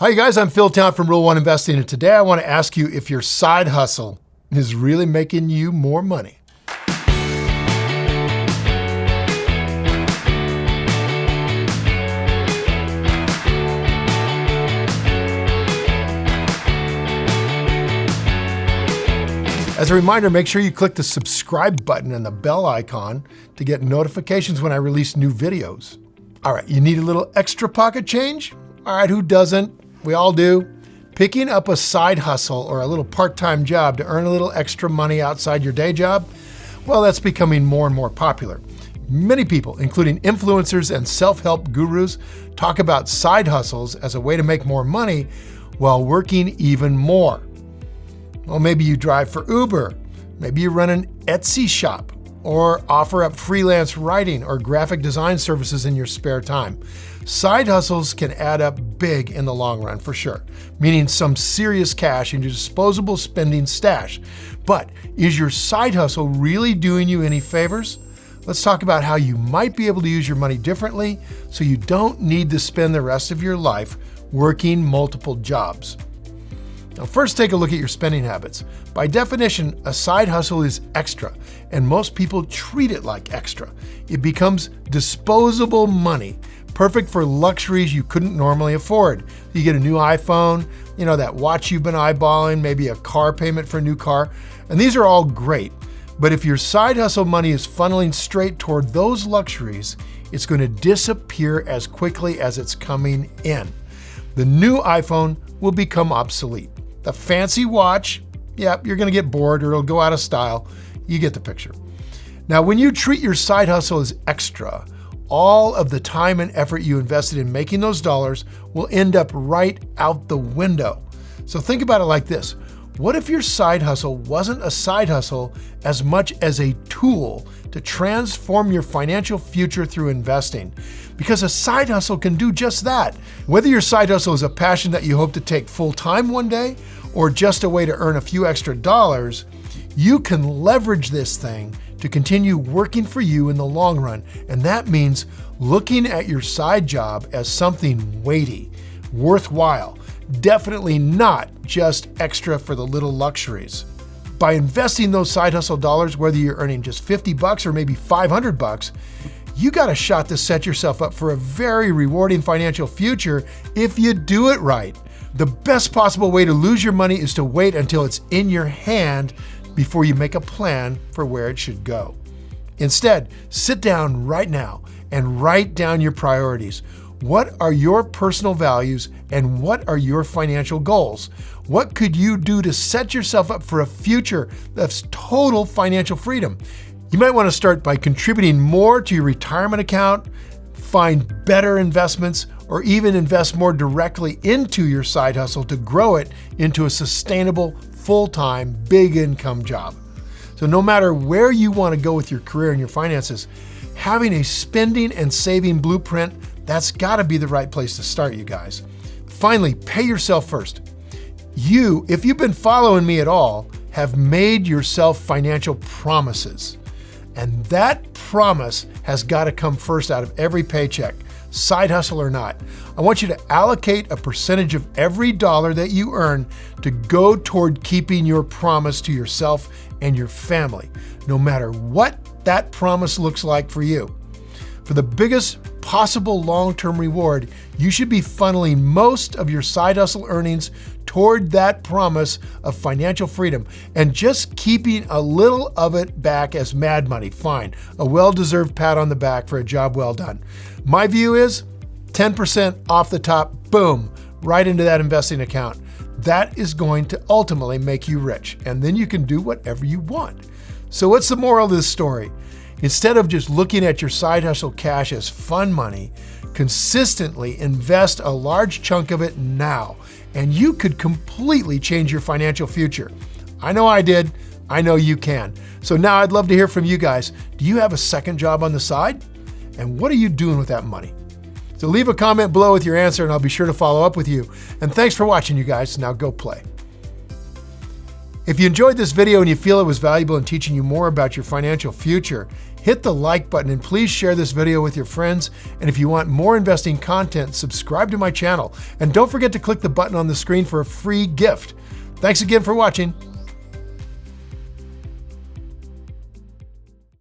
Hi you guys, I'm Phil Town from Rule 1 Investing, and today I want to ask you if your side hustle is really making you more money. As a reminder, make sure you click the subscribe button and the bell icon to get notifications when I release new videos. All right, you need a little extra pocket change? All right, who doesn't? We all do. Picking up a side hustle or a little part-time job to earn a little extra money outside your day job, well, that's becoming more and more popular. Many people, including influencers and self-help gurus, talk about side hustles as a way to make more money while working even more. Well, maybe you drive for Uber, maybe you run an Etsy shop, or offer up freelance writing or graphic design services in your spare time. Side hustles can add up big in the long run, for sure, meaning some serious cash in your disposable spending stash. But is your side hustle really doing you any favors? Let's talk about how you might be able to use your money differently so you don't need to spend the rest of your life working multiple jobs. Now, first take a look at your spending habits. By definition, a side hustle is extra, and most people treat it like extra. It becomes disposable money, perfect for luxuries you couldn't normally afford. You get a new iPhone, that watch you've been eyeballing, maybe a car payment for a new car, and these are all great. But if your side hustle money is funneling straight toward those luxuries, it's going to disappear as quickly as it's coming in. The new iPhone will become obsolete. The fancy watch, you're going to get bored or it'll go out of style. You get the picture. Now, when you treat your side hustle as extra, all of the time and effort you invested in making those dollars will end up right out the window. So think about it like this. What if your side hustle wasn't a side hustle as much as a tool to transform your financial future through investing? Because a side hustle can do just that. Whether your side hustle is a passion that you hope to take full-time one day, or just a way to earn a few extra dollars, you can leverage this thing to continue working for you in the long run. And that means looking at your side job as something weighty, worthwhile, definitely not just extra for the little luxuries. By investing those side hustle dollars, whether you're earning just $50 or maybe $500, you got a shot to set yourself up for a very rewarding financial future if you do it right. The best possible way to lose your money is to wait until it's in your hand before you make a plan for where it should go. Instead, sit down right now and write down your priorities. What are your personal values and what are your financial goals? What could you do to set yourself up for a future that's total financial freedom? You might want to start by contributing more to your retirement account, find better investments, or even invest more directly into your side hustle to grow it into a sustainable, full-time, big income job. So no matter where you want to go with your career and your finances, having a spending and saving blueprint, that's got to be the right place to start, you guys. Finally, pay yourself first. You, if you've been following me at all, have made yourself financial promises. And that promise has got to come first out of every paycheck, side hustle or not. I want you to allocate a percentage of every dollar that you earn to go toward keeping your promise to yourself and your family, no matter what that promise looks like for you. For the biggest possible long-term reward, you should be funneling most of your side hustle earnings toward that promise of financial freedom and just keeping a little of it back as mad money. Fine, a well-deserved pat on the back for a job well done. My view is 10% off the top, boom, right into that investing account. That is going to ultimately make you rich, and then you can do whatever you want. So what's the moral of this story? Instead of just looking at your side hustle cash as fun money, consistently invest a large chunk of it now, and you could completely change your financial future. I know I did. I know you can. So now I'd love to hear from you guys. Do you have a second job on the side? And what are you doing with that money? So leave a comment below with your answer and I'll be sure to follow up with you. And thanks for watching, you guys. Now go play. If you enjoyed this video and you feel it was valuable in teaching you more about your financial future, hit the like button and please share this video with your friends. And if you want more investing content, subscribe to my channel. And don't forget to click the button on the screen for a free gift. Thanks again for watching.